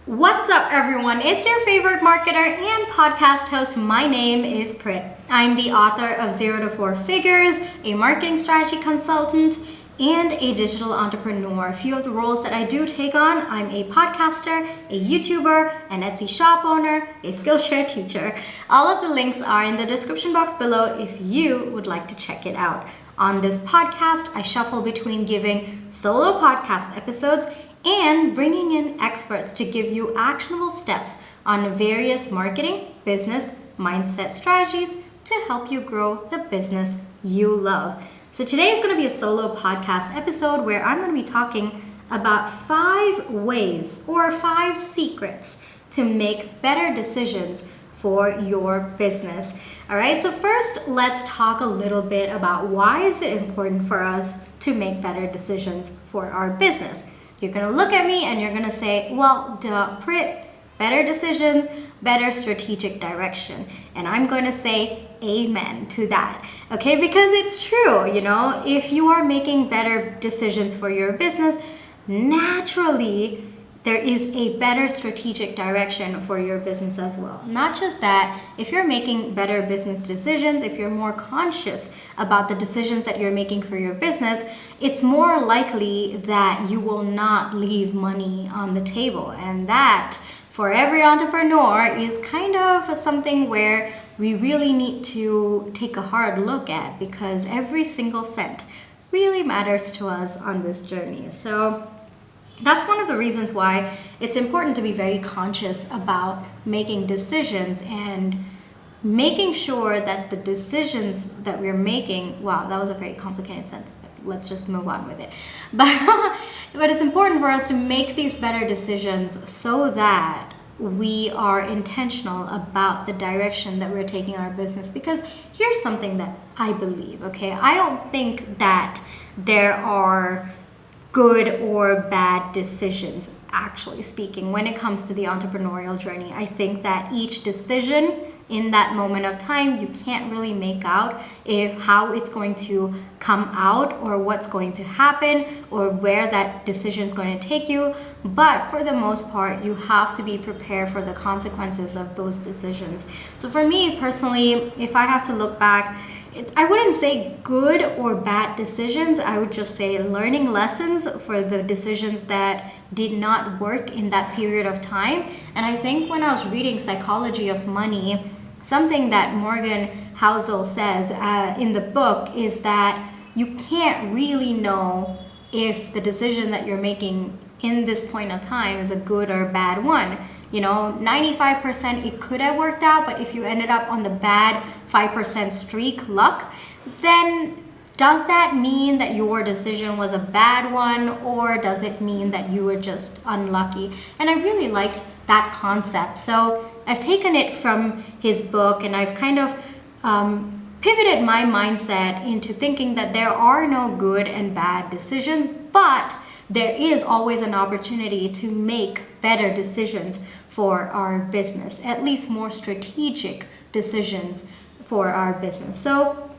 What's up, everyone? It's your favorite marketer and podcast host. My name is Prit. I'm the author of 0 to 4 Figures, a marketing strategy consultant, and a digital entrepreneur. A few of the roles that I do take on: I'm a podcaster, a YouTuber, an Etsy shop owner, a Skillshare teacher. All of the links are in the description box below if you would like to check it out. On this podcast, I shuffle between giving solo podcast episodes and bringing in experts to give you actionable steps on various marketing, business, mindset strategies to help you grow the business you love. So today is going to be a solo podcast episode where I'm going to be talking about 5 ways or 5 secrets to make better decisions for your business. All right, so first let's talk a little bit about why is it important for us to make better decisions for our business. You're going to look at me and you're going to say, well, duh, Prit, better decisions, better strategic direction. And I'm going to say amen to that, okay? Because it's true, if you are making better decisions for your business, naturally, there is a better strategic direction for your business as well. Not just that, if you're making better business decisions, if you're more conscious about the decisions that you're making for your business, it's more likely that you will not leave money on the table. And that, for every entrepreneur, is kind of something where we really need to take a hard look at, because every single cent really matters to us on this journey. So that's one of the reasons why it's important to be very conscious about making decisions and making sure that the decisions that we're making, wow, that was a very complicated sentence. Let's just move on with it. But it's important for us to make these better decisions so that we are intentional about the direction that we're taking our business. Because here's something that I believe, okay? I don't think that there are good or bad decisions, actually speaking, when it comes to the entrepreneurial journey. I think that each decision in that moment of time, you can't really make out how it's going to come out or what's going to happen or where that decision is going to take you. But for the most part, you have to be prepared for the consequences of those decisions. So for me personally, if I have to look back, I wouldn't say good or bad decisions. I would just say learning lessons for the decisions that did not work in that period of time. And I think when I was reading Psychology of Money, something that Morgan Housel says in the book is that you can't really know if the decision that you're making in this point of time is a good or bad one. 95% it could have worked out, but if you ended up on the bad 5% streak luck, then does that mean that your decision was a bad one, or does it mean that you were just unlucky? And I really liked that concept. So I've taken it from his book and I've kind of pivoted my mindset into thinking that there are no good and bad decisions, but there is always an opportunity to make better decisions for our business, at least more strategic decisions for our business. So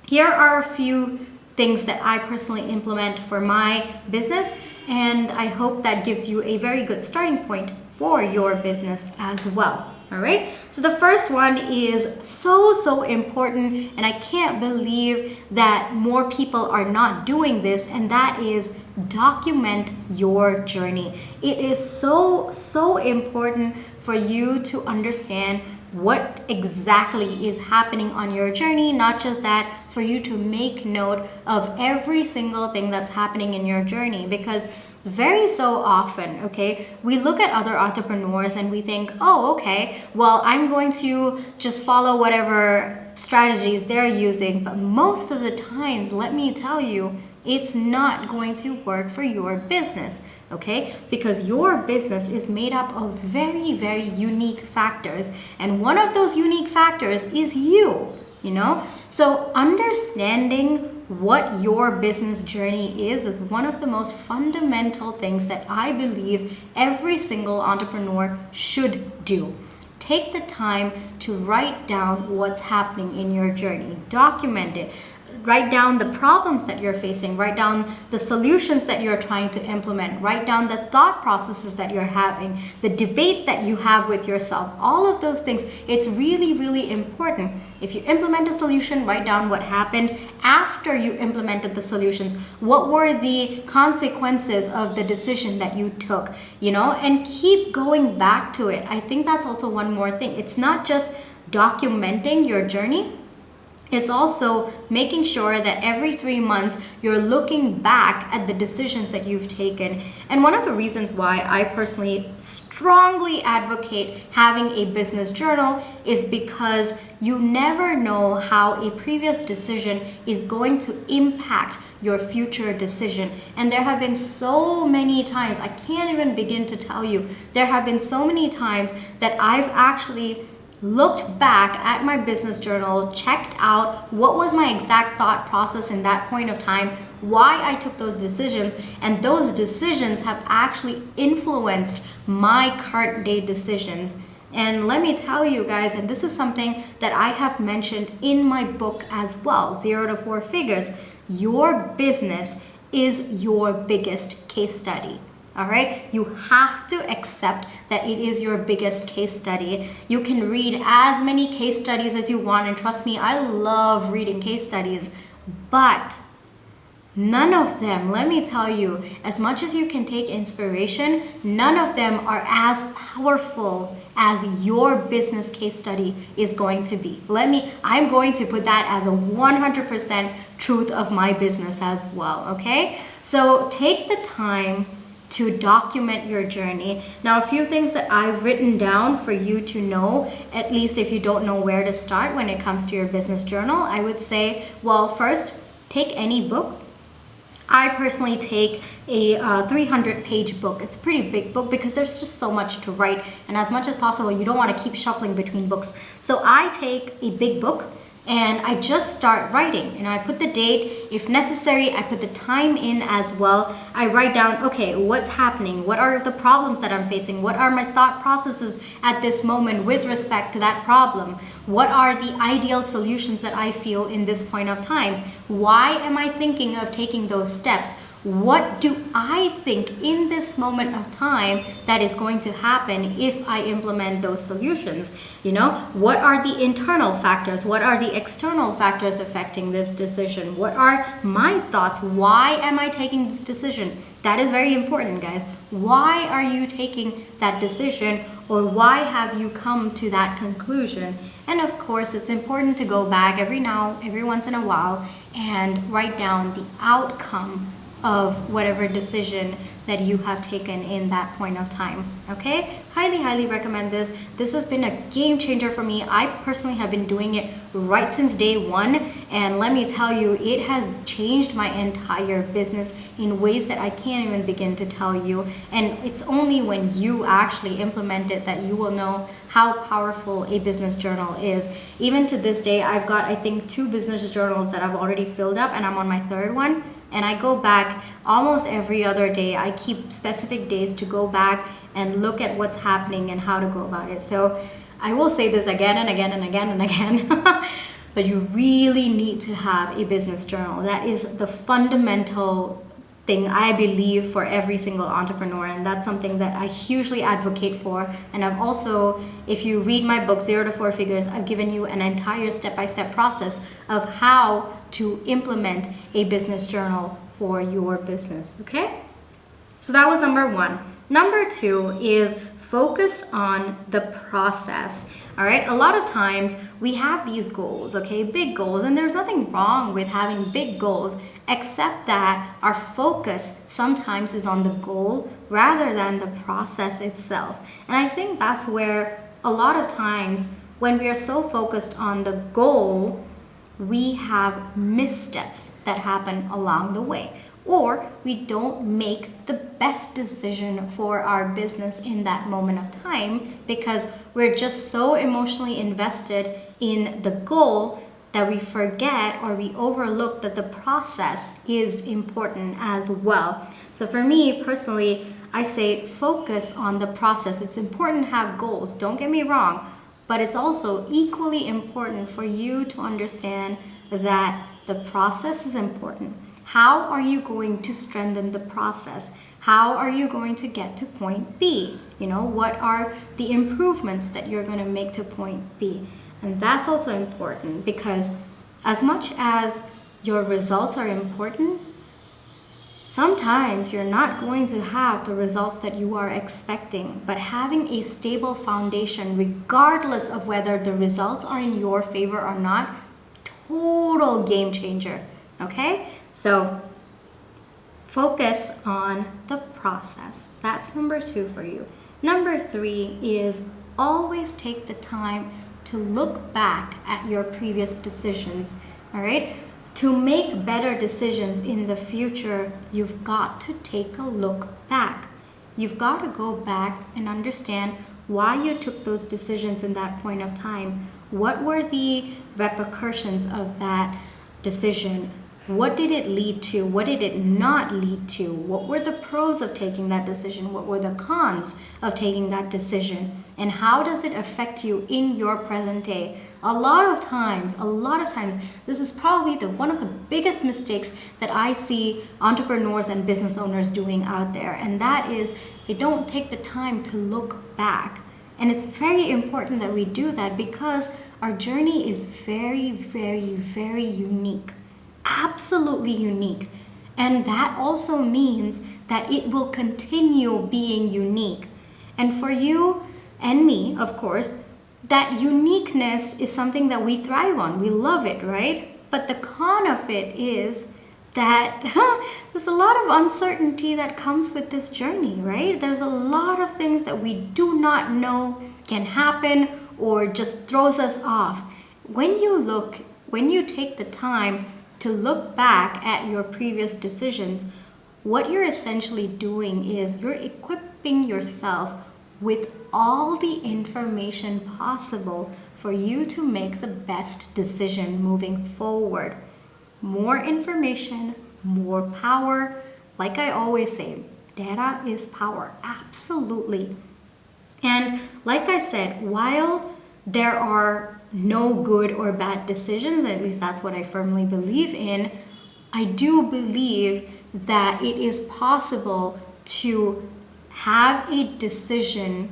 here are a few things that I personally implement for my business, and I hope that gives you a very good starting point for your business as well. All right, so the first one is so important, and I can't believe that more people are not doing this, and that is document your journey. It is so important for you to understand what exactly is happening on your journey. Not just that, for you to make note of every single thing that's happening in your journey, because very so often, okay, we look at other entrepreneurs and we think, oh, okay, well, I'm going to just follow whatever strategies they're using. But most of the times, let me tell you, it's not going to work for your business, okay? Because your business is made up of very unique factors. And one of those unique factors is you. So understanding what your business journey is one of the most fundamental things that I believe every single entrepreneur should do. Take the time to write down what's happening in your journey. Document it. Write down the problems that you're facing, write down the solutions that you're trying to implement, write down the thought processes that you're having, the debate that you have with yourself, all of those things. It's really, really important. If you implement a solution, write down what happened after you implemented the solutions. What were the consequences of the decision that you took, and keep going back to it. I think that's also one more thing. It's not just documenting your journey. It's also making sure that every 3 months you're looking back at the decisions that you've taken. And one of the reasons why I personally strongly advocate having a business journal is because you never know how a previous decision is going to impact your future decision. And there have been so many times, I can't even begin to tell you, there have been so many times that I've actually looked back at my business journal, checked out what was my exact thought process in that point of time, why I took those decisions, and those decisions have actually influenced my current day decisions. And let me tell you guys, and this is something that I have mentioned in my book as well, 0 to 4 Figures, your business is your biggest case study. All right, you have to accept that it is your biggest case study. You can read as many case studies as you want, and trust me, I love reading case studies, but none of them, let me tell you, as much as you can take inspiration, none of them are as powerful as your business case study is going to be. I'm going to put that as a 100% truth of my business as well, okay? So take the time to document your journey. Now, a few things that I've written down for you to know, at least if you don't know where to start when it comes to your business journal, I would say, well, first, take any book. I personally take a 300-page book. It's a pretty big book because there's just so much to write, and as much as possible, you don't want to keep shuffling between books. So I take a big book and I just start writing, and I put the date. If necessary, I put the time in as well. I write down, okay, what's happening? What are the problems that I'm facing? What are my thought processes at this moment with respect to that problem? What are the ideal solutions that I feel in this point of time? Why am I thinking of taking those steps? What do I think in this moment of time that is going to happen if I implement those solutions? What are the internal factors? What are the external factors affecting this decision? What are my thoughts? Why am I taking this decision? That is very important, guys. Why are you taking that decision, or why have you come to that conclusion? And of course, it's important to go back every once in a while and write down the outcome of whatever decision that you have taken in that point of time. Okay, highly recommend this. This has been a game changer for me. I personally have been doing it right since day one, and let me tell you, it has changed my entire business in ways that I can't even begin to tell you. And it's only when you actually implement it that you will know how powerful a business journal is. Even to this day, I've got, I think, 2 business journals that I've already filled up, and I'm on my 3rd one. And I go back almost every other day. I keep specific days to go back and look at what's happening and how to go about it. So I will say this again and again and again and again, but you really need to have a business journal. That is the fundamental thing, I believe, for every single entrepreneur, and that's something that I hugely advocate for. And I've also, if you read my book 0 to 4 Figures, I've given you an entire step-by-step process of how to implement a business journal for your business. Okay, so that was number 1. Number 2 is focus on the process. All right, a lot of times we have these goals, okay, big goals, and there's nothing wrong with having big goals, except that our focus sometimes is on the goal rather than the process itself. And I think that's where a lot of times when we are so focused on the goal, we have missteps that happen along the way, or we don't make the best decision for our business in that moment of time because we're just so emotionally invested in the goal that we forget or we overlook that the process is important as well. So for me personally, I say focus on the process. It's important to have goals, don't get me wrong, but it's also equally important for you to understand that the process is important. How are you going to strengthen the process? How are you going to get to point B? What are the improvements that you're going to make to point B? And that's also important, because as much as your results are important, sometimes you're not going to have the results that you are expecting. But having a stable foundation, regardless of whether the results are in your favor or not, total game changer. Okay? So focus on the process. That's number 2 for you. Number 3 is always take the time to look back at your previous decisions. All right? To make better decisions in the future, you've got to take a look back. You've got to go back and understand why you took those decisions in that point of time. What were the repercussions of that decision? What did it lead to? What did it not lead to? What were the pros of taking that decision? What were the cons of taking that decision? And how does it affect you in your present day? A lot of times, this is probably one of the biggest mistakes that I see entrepreneurs and business owners doing out there. And that is, they don't take the time to look back. And it's very important that we do that, because our journey is very, very, very unique. Absolutely unique. And that also means that it will continue being unique. And for you and me, of course, that uniqueness is something that we thrive on. We love it, right? But the con of it is that there's a lot of uncertainty that comes with this journey, right? There's a lot of things that we do not know can happen or just throws us off. When you take the time to look back at your previous decisions, what you're essentially doing is you're equipping yourself with all the information possible for you to make the best decision moving forward. More information, more power. Like I always say, data is power. Absolutely. And like I said, while there are no good or bad decisions, at least that's what I firmly believe in, I do believe that it is possible to have a decision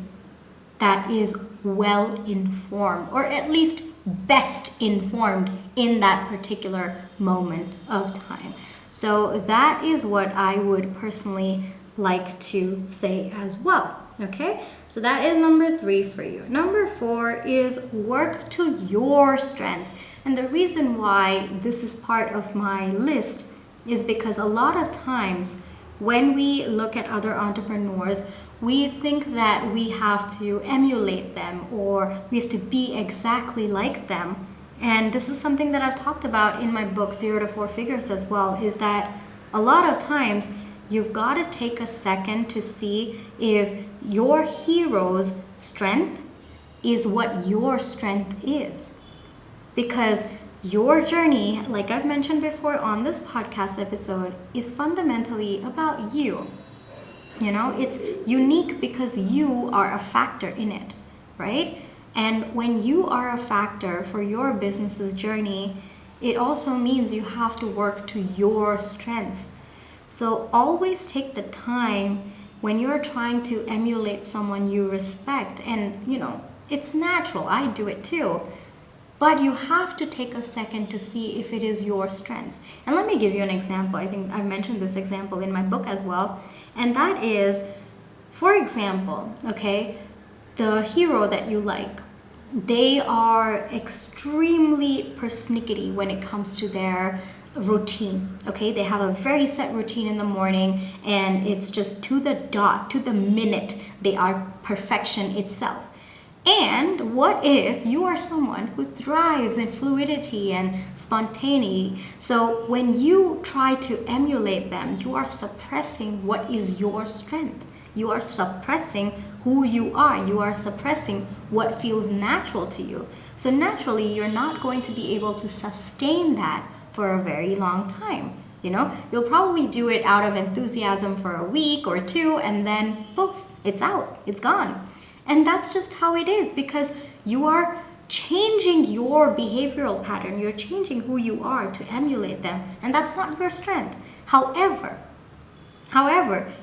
that is well informed, or at least best informed in that particular moment of time. So that is what I would personally like to say as well. Okay, so that is number 3 for you. Number 4 is work to your strengths. And the reason why this is part of my list is because a lot of times when we look at other entrepreneurs, we think that we have to emulate them or we have to be exactly like them. And this is something that I've talked about in my book, 0 to 4 Figures as well, is that a lot of times you've got to take a second to see if your hero's strength is what your strength is. Because your journey, like I've mentioned before on this podcast episode, is fundamentally about you. It's unique because you are a factor in it, right? And when you are a factor for your business's journey, it also means you have to work to your strengths. So always take the time when you're trying to emulate someone you respect. And, it's natural. I do it too. But you have to take a second to see if it is your strengths. And let me give you an example. I think I mentioned this example in my book as well. And that is, for example, okay, the hero that you like, they are extremely persnickety when it comes to their routine. Okay, they have a very set routine in the morning, and it's just to the dot, to the minute. They are perfection itself. And what if you are someone who thrives in fluidity and spontaneity? So when you try to emulate them, you are suppressing what is your strength. You are suppressing who you are. You are suppressing what feels natural to you. So naturally, you're not going to be able to sustain that for a very long time. You'll probably do it out of enthusiasm for a week or 2, and then poof, it's out, it's gone. And that's just how it is, because you are changing your behavioral pattern. You're changing who you are to emulate them, and that's not your strength. However,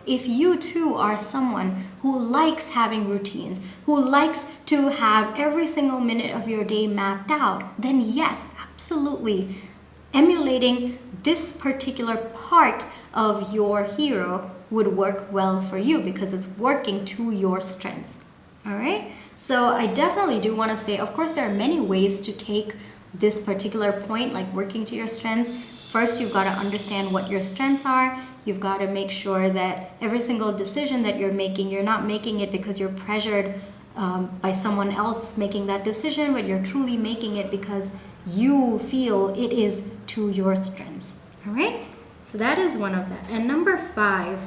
if you too are someone who likes having routines, who likes to have every single minute of your day mapped out, then yes, absolutely, emulating this particular part of your hero would work well for you because it's working to your strengths. All right? So I definitely do want to say, of course, there are many ways to take this particular point, like working to your strengths. First, you've got to understand what your strengths are. You've got to make sure that every single decision that you're not making it because you're pressured by someone else making that decision, but you're truly making it because you feel it is to your strengths. All right? So that is one of that. And number 5,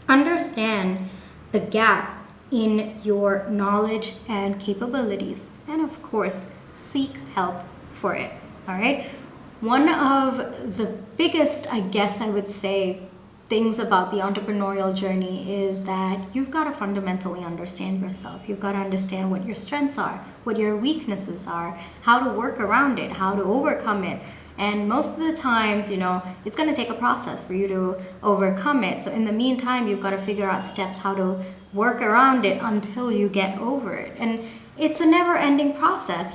understand the gap in your knowledge and capabilities. And of course, seek help for it. All right? One of the biggest, I guess I would say, things about the entrepreneurial journey is that you've got to fundamentally understand yourself. You've got to understand what your strengths are, what your weaknesses are, how to work around it, how to overcome it. And most of the times, it's going to take a process for you to overcome it. So in the meantime, you've got to figure out steps how to work around it until you get over it. And it's a never-ending process,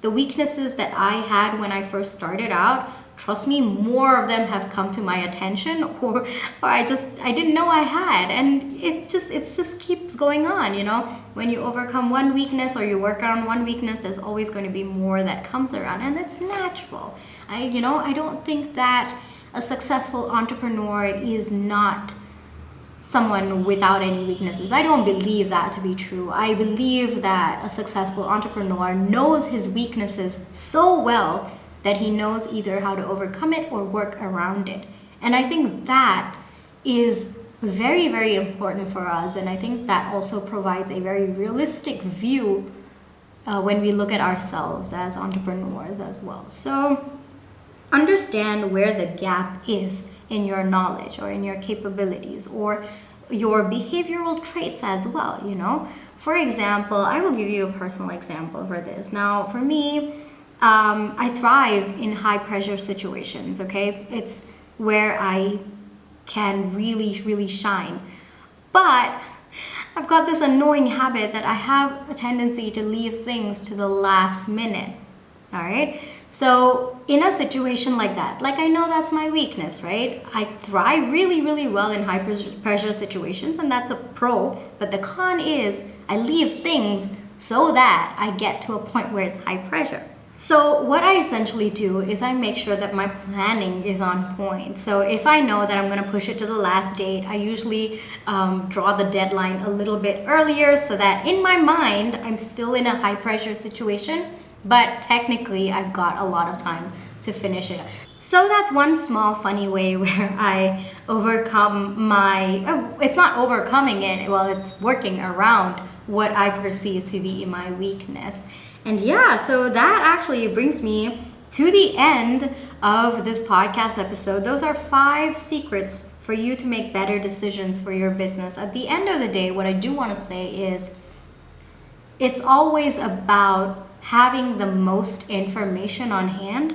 The weaknesses that I had when I first started out, trust me, more of them have come to my attention or I didn't know I had. And it just keeps going on, When you overcome one weakness or you work on one weakness, there's always going to be more that comes around, and it's natural. I don't think that a successful entrepreneur is not someone without any weaknesses. I don't believe that to be true. I believe that a successful entrepreneur knows his weaknesses so well that he knows either how to overcome it or work around it. And I think that is very, very important for us. And I think that also provides a very realistic view when we look at ourselves as entrepreneurs as well. So understand where the gap is in your knowledge or in your capabilities or your behavioral traits as well, For example, I will give you a personal example for this. Now, for me, I thrive in high pressure situations, okay? It's where I can really, really shine. But I've got this annoying habit that I have a tendency to leave things to the last minute, all right? So in a situation like that, I know that's my weakness, right? I thrive really, really well in high pressure situations, and that's a pro. But the con is I leave things so that I get to a point where it's high pressure. So what I essentially do is I make sure that my planning is on point. So if I know that I'm going to push it to the last date, I usually draw the deadline a little bit earlier so that in my mind, I'm still in a high pressure situation, but technically I've got a lot of time to finish it. So that's one small funny way where I overcome it's not overcoming it, well, it's working around what I perceive to be my weakness. And yeah, so that actually brings me to the end of this podcast episode. Those are 5 secrets for you to make better decisions for your business. At the end of the day, what I do want to say is it's always about having the most information on hand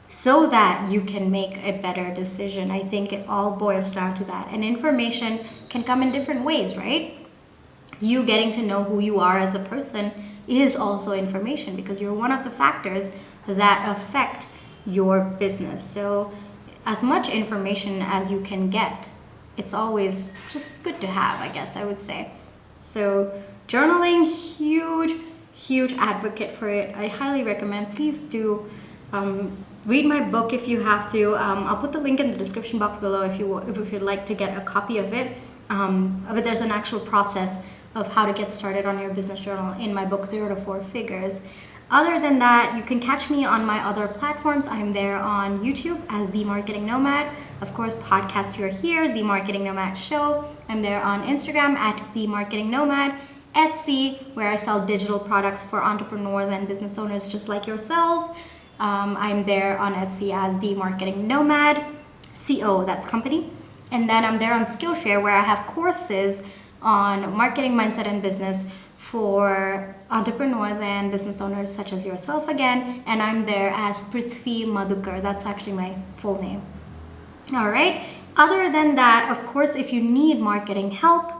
so that you can make a better decision. I think it all boils down to that. And information can come in different ways, right? You getting to know who you are as a person is also information because you're one of the factors that affect your business. So as much information as you can get, it's always just good to have, I guess I would say. So journaling, huge advocate for it. I highly recommend. Please do read my book if you have to. I'll put the link in the description box below if you'd like to get a copy of it. But there's an actual process of how to get started on your business journal in my book, 0 to 4 Figures. Other than that, you can catch me on my other platforms. I'm there on YouTube as The Marketing Nomad. Of course, podcast You're Here, The Marketing Nomad Show. I'm there on Instagram at The Marketing Nomad. Etsy, where I sell digital products for entrepreneurs and business owners just like yourself. I'm there on Etsy as The Marketing Nomad, CO, that's company. And then I'm there on Skillshare, where I have courses on marketing mindset and business for entrepreneurs and business owners such as yourself again. And I'm there as Prithvi Madhukar. That's actually my full name. All right. Other than that, of course, if you need marketing help,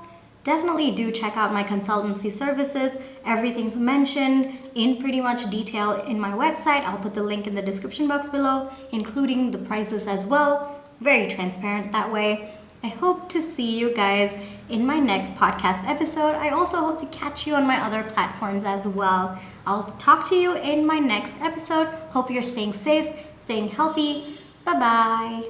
definitely do check out my consultancy services. Everything's mentioned in pretty much detail in my website. I'll put the link in the description box below, including the prices as well. Very transparent that way. I hope to see you guys in my next podcast episode. I also hope to catch you on my other platforms as well. I'll talk to you in my next episode. Hope you're staying safe, staying healthy. Bye-bye.